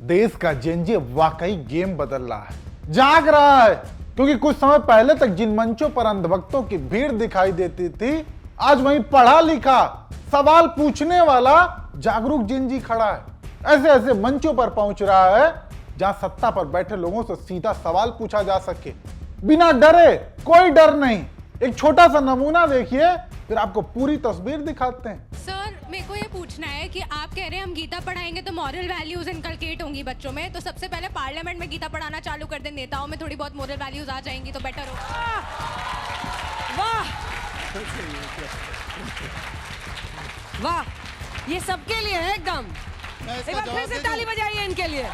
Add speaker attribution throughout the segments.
Speaker 1: देश का जेनजी वाकई गेम बदल रहा है, जाग रहा है। क्योंकि कुछ समय पहले तक जिन मंचों पर अंधभक्तों की भीड़ दिखाई देती थी, आज वहीं पढ़ा लिखा सवाल पूछने वाला जागरूक जेनजी खड़ा है। ऐसे ऐसे मंचों पर पहुंच रहा है जहां सत्ता पर बैठे लोगों से सीधा सवाल पूछा जा सके, बिना डरे, कोई डर नहीं। एक छोटा सा नमूना देखिए, फिर आपको पूरी तस्वीर दिखाते हैं।
Speaker 2: सर, मेरे को ये पूछना है कि आप कह रहे हैं हम गीता पढ़ाएंगे तो मॉरल वैल्यूज इनकलकेट होंगी बच्चों में, तो सबसे पहले पार्लियामेंट में गीता पढ़ाना चालू कर दें, नेताओं में थोड़ी बहुत मॉरल वैल्यूज आ जाएंगी तो बेटर होगा।
Speaker 3: वाह वाह, ये सबके लिए है एकदम। एक बार फिर से ताली बजाइए इनके लिए।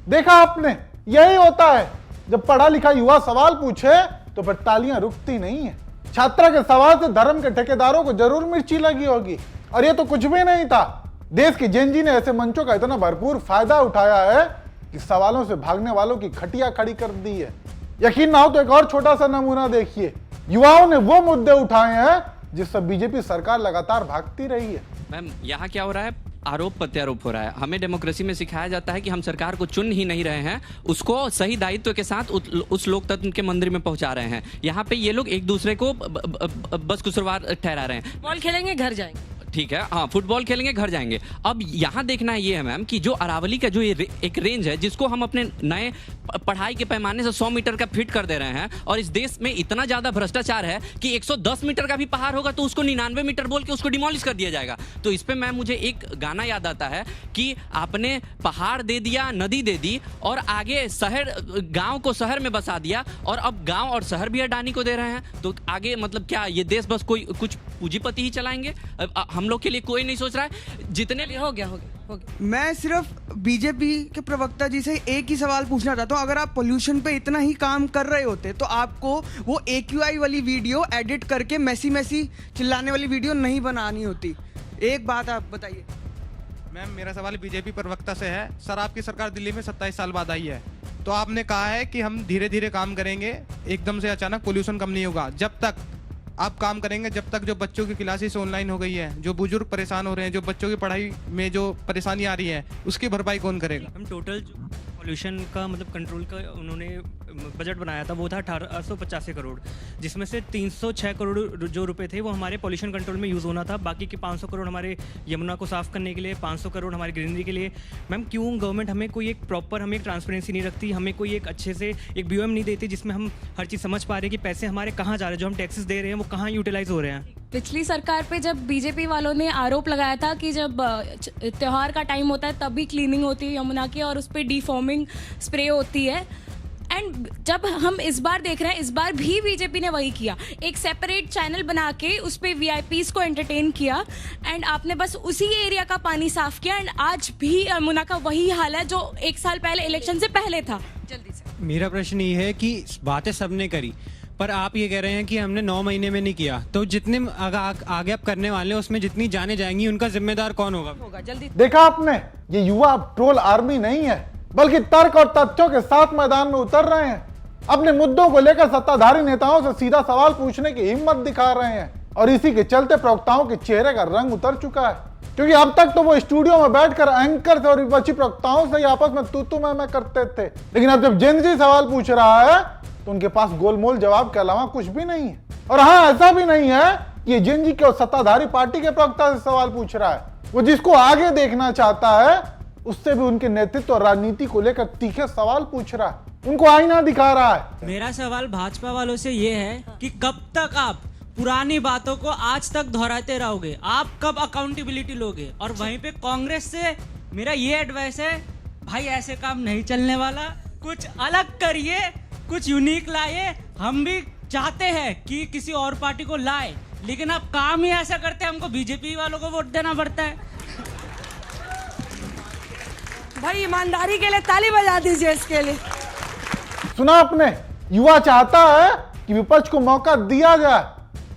Speaker 1: देखा आपने, यही होता है जब पढ़ा लिखा युवा सवाल पूछे तो फिर तालियां रुकती नहीं है। छात्रा के सवाल से धर्म के ठेकेदारों को जरूर मिर्ची लगी होगी, और ये तो कुछ भी नहीं था। देश के जेनजी ने ऐसे मंचों का इतना भरपूर फायदा उठाया है कि सवालों से भागने वालों की खटिया खड़ी कर दी है। यकीन ना हो तो एक और छोटा सा नमूना देखिए। युवाओं ने वो मुद्दे उठाए हैं जिससे बीजेपी सरकार लगातार भागती रही है।
Speaker 4: मैम, यहाँ क्या हो रहा है? आरोप प्रत्यारोप हो रहा है। हमें डेमोक्रेसी में सिखाया जाता है कि हम सरकार को चुन ही नहीं रहे हैं, उसको सही दायित्व के साथ उस लोकतंत्र के मंदिर में पहुंचा रहे हैं। यहाँ पे ये लोग एक दूसरे को बस कसूरवार ठहरा रहे हैं।
Speaker 3: बॉल खेलेंगे घर जाएंगे,
Speaker 4: ठीक है, हाँ, फुटबॉल खेलेंगे घर जाएंगे। अब यहाँ देखना ये है मैम कि जो अरावली का जो ये एक रेंज है जिसको हम अपने नए पढ़ाई के पैमाने से 100 मीटर का फिट कर दे रहे हैं, और इस देश में इतना ज्यादा भ्रष्टाचार है कि 110 मीटर का भी पहाड़ होगा तो उसको 99 मीटर बोल के उसको डिमोलिश कर दिया जाएगा। तो इस पे मैम मुझे एक गाना याद आता है कि आपने पहाड़ दे दिया, नदी दे दी, और आगे शहर, गांव को शहर में बसा दिया, और अब गांव और शहर भी अडानी को दे रहे हैं। तो आगे मतलब क्या ये देश बस कोई कुछ पूंजीपति ही चलाएंगे? हम लोग के लिए कोई नहीं सोच रहा है। जितने
Speaker 3: हो गया।
Speaker 5: मैं सिर्फ बीजेपी के प्रवक्ता जी से एक ही सवाल पूछना चाहता हूँ। अगर आप पोल्यूशन पे इतना ही काम कर रहे होते तो आपको वो AQI वाली वीडियो एडिट करके मैसी चिल्लाने वाली वीडियो नहीं बनानी होती। एक बात आप बताइए।
Speaker 6: मैम, मेरा सवाल बीजेपी प्रवक्ता से है। सर, आपकी सरकार दिल्ली में 27 साल बाद आई है, तो आपने कहा है कि हम धीरे धीरे काम करेंगे, एकदम से अचानक पोल्यूशन कम नहीं होगा। जब तक आप काम करेंगे, जब तक जो बच्चों की क्लासेस ऑनलाइन हो गई है, जो बुजुर्ग परेशान हो रहे हैं, जो बच्चों की पढ़ाई में जो परेशानी आ रही है, उसकी भरपाई कौन करेगा?
Speaker 7: हम टोटल पॉल्यूशन का मतलब कंट्रोल का उन्होंने बजट बनाया था, वो था 1885 करोड़, जिसमें से 306 करोड़ जो रुपए थे वो हमारे पॉल्यूशन कंट्रोल में यूज़ होना था। बाकी के 500 करोड़ हमारे यमुना को साफ़ करने के लिए, 500 करोड़ हमारी ग्रीनरी के लिए। मैम, क्यों गवर्नमेंट हमें कोई एक प्रॉपर, हमें एक ट्रांसपेरेंसी नहीं रखती, हमें कोई एक अच्छे से एक BOM नहीं देती जिसमें हम हर चीज़ समझ पा रहे हैं कि पैसे हमारे कहाँ जा रहे हैं, जो हम टैक्सेस दे रहे हैं वो कहाँ यूटिलाइज हो रहे हैं।
Speaker 8: पिछली सरकार पे जब बीजेपी वालों ने आरोप लगाया था कि जब त्योहार का टाइम होता है तभी क्लीनिंग होती है यमुना की और उस पर डिफॉर्मिंग स्प्रे होती है, एंड जब हम इस बार देख रहे हैं, इस बार भी बीजेपी ने वही किया, एक सेपरेट चैनल बना के उस पर VIPs को एंटरटेन किया, एंड आपने बस उसी एरिया का पानी साफ किया, एंड आज भी यमुना का वही हाल है जो 1 साल पहले इलेक्शन से पहले था। जल्दी से
Speaker 9: मेरा प्रश्न ये है कि बातें सबने करी, पर आप ये कह रहे हैं कि हमने 9 महीने में नहीं किया, तो जितने आगे आप करने वाले हैं उसमें जितनी जाने जाएंगी उनका जिम्मेदार कौन होगा?
Speaker 3: जल्दी।
Speaker 1: देखा आपने, ये युवा अब ट्रोल आर्मी नहीं है, बल्कि तर्क और तथ्यों के साथ मैदान में उतर रहे हैं। अपने मुद्दों को लेकर सत्ताधारी नेताओं से सीधा सवाल पूछने की हिम्मत दिखा रहे हैं, और इसी के चलते प्रवक्ताओं के चेहरे का रंग उतर चुका है। क्योंकि अब तक तो वो स्टूडियो में बैठकर एंकर से और विपक्षी प्रवक्ताओं से ही आपस में तू मैं करते थे, लेकिन अब जब जेनजी सवाल पूछ रहा है तो उनके पास गोलमोल जवाब के अलावा कुछ भी नहीं है। और हाँ, ऐसा भी नहीं है कि ये जेनजी के सत्ताधारी पार्टी के प्रवक्ता से सवाल पूछ रहा है। वो जिसको आगे देखना चाहता है उससे भी उनके नेतृत्व और राजनीति को लेकर तीखे सवाल पूछ रहा है, उनको आईना दिखा रहा है।
Speaker 10: मेरा सवाल भाजपा वालों से ये है कि कब तक आप पुरानी बातों को आज तक दोहराते रहोगे? आप कब अकाउंटेबिलिटी लोगे? और वहीं पे कांग्रेस से मेरा ये एडवाइस है, भाई ऐसे काम नहीं चलने वाला, कुछ अलग करिए, कुछ यूनिक लाइए। हम भी चाहते हैं कि किसी और पार्टी को लाए, लेकिन आप काम ही ऐसा करते हैं, हमको बीजेपी वालों को वोट देना पड़ता है।
Speaker 3: भाई ईमानदारी के लिए ताली बजा दीजिए इसके लिए।
Speaker 1: सुना आपने, युवा चाहता है कि विपक्ष को मौका दिया जाए,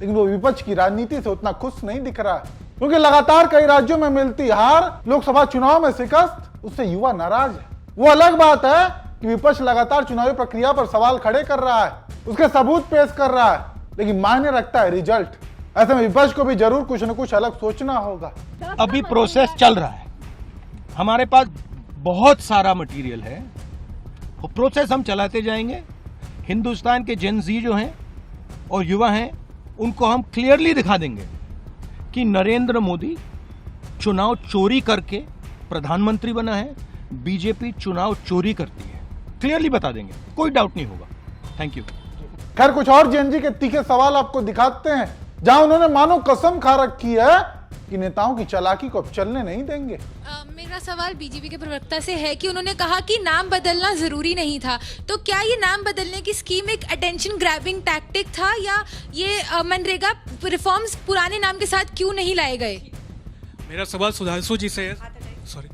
Speaker 1: लेकिन वो विपक्ष की राजनीति से उतना खुश नहीं दिख रहा है, क्योंकि लगातार कई राज्यों में मिलती हार, लोकसभा चुनाव में शिकस्त, उससे युवा नाराज है। वो अलग बात है कि विपक्ष लगातार चुनावी प्रक्रिया पर सवाल खड़े कर रहा है, उसके सबूत पेश कर रहा है, लेकिन मायने रखता है रिजल्ट। ऐसे में विपक्ष को भी जरूर कुछ न कुछ अलग सोचना होगा।
Speaker 11: अभी प्रोसेस चल रहा है, हमारे पास बहुत सारा मटेरियल है, वो प्रोसेस हम चलाते जाएंगे। हिंदुस्तान के जेन ज़ी जो हैं और युवा हैं, उनको हम क्लियरली दिखा देंगे कि नरेंद्र मोदी चुनाव चोरी करके प्रधानमंत्री बना है, बीजेपी चुनाव चोरी करती है। क्लियरली बता देंगे, कोई डाउट नहीं होगा। Thank you.
Speaker 1: खैर, कुछ और जेएनजी के तीखे सवाल आपको दिखाते हैं, जहां उन्होंने मानो कसम खा रखी है कि नेताओं की चालाकी को अब चलने नहीं देंगे।
Speaker 2: मेरा सवाल बीजेपी के प्रवक्ता से है कि उन्होंने कहा कि नाम बदलना जरूरी नहीं था, तो क्या ये नाम बदलने की स्कीम एक अटेंशन ग्रैबिंग टैक्टिक था, या ये मनरेगा रिफॉर्म्स पुराने नाम के साथ क्यों नहीं लाए गए?
Speaker 12: मेरा सवाल सुधांशु जी से है, सॉरी,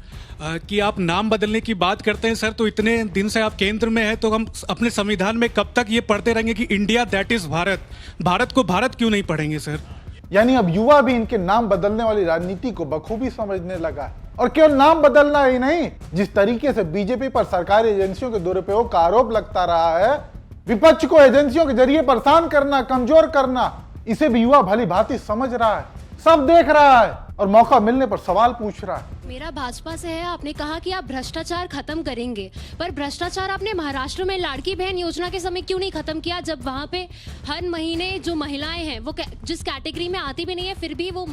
Speaker 12: कि आप नाम बदलने की बात करते हैं सर, तो इतने दिन से आप केंद्र में हैं, तो हम अपने संविधान में कब तक ये पढ़ते रहेंगे कि India that is Bharat, Bharat को भारत क्यों नहीं पढ़ेंगे सर?
Speaker 1: यानी अब युवा भी इनके नाम बदलने वाली राजनीति को बखूबी समझने लगा है। और केवल नाम बदलना ही नहीं, जिस तरीके से बीजेपी पर सरकारी एजेंसियों के दुरुपयोग का आरोप लगता रहा है, विपक्ष को एजेंसियों के जरिए परेशान करना, कमजोर करना, इसे भी युवा भली भांति समझ रहा है, सब देख रहा है और मौका मिलने पर सवाल पूछ रहा है।
Speaker 13: मेरा भाजपा से है, आपने कहा कि आप भ्रष्टाचार खत्म करेंगे, पर भ्रष्टाचार आपने महाराष्ट्र में लाड़की बहन योजना के समय क्यों नहीं खत्म किया, जब वहाँ पे हर महीने जो महिलाएं हैं वो जिस कैटेगरी में आती भी नहीं है, फिर भी वो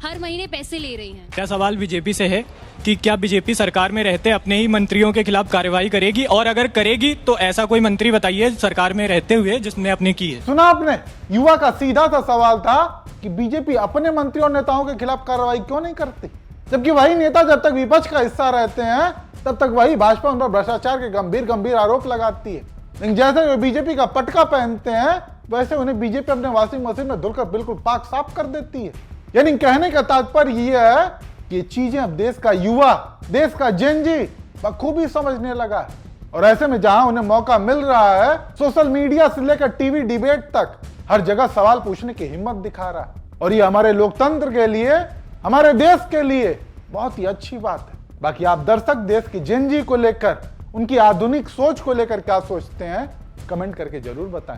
Speaker 13: हर महीने पैसे ले रही हैं।
Speaker 7: क्या सवाल बीजेपी से है कि क्या बीजेपी सरकार में रहते अपने ही मंत्रियों के खिलाफ कार्रवाई करेगी, और अगर करेगी तो ऐसा कोई मंत्री बताइए सरकार में रहते हुए जिसने अपने की है।
Speaker 1: सुना आपने, युवा का सीधा सा सवाल था कि बीजेपी अपने मंत्रियों और नेताओं के खिलाफ कार्रवाई क्यों नहीं करती, जबकि वही नेता जब तक विपक्ष का हिस्सा रहते हैं तब तक वही भाजपा उन पर भ्रष्टाचार के गंभीर आरोप लगाती है। लेकिन जैसे वे बीजेपी का पटका पहनते हैं, वैसे उन्हें बीजेपी अपने वॉशिंग मशीन में धुलकर बिल्कुल पाक साफ कर देती है। यानी कहने का तात्पर्य यह है कि ये चीजें अब देश का युवा, देश का जेनजी बखूबी समझने लगा है। और ऐसे में जहां उन्हें मौका मिल रहा है, सोशल मीडिया से लेकर टीवी डिबेट तक हर जगह सवाल पूछने की हिम्मत दिखा रहा है। और ये हमारे लोकतंत्र के लिए, हमारे देश के लिए बहुत ही अच्छी बात है। बाकी आप दर्शक देश की जेनजी को लेकर, उनकी आधुनिक सोच को लेकर क्या सोचते हैं, कमेंट करके जरूर बताएं।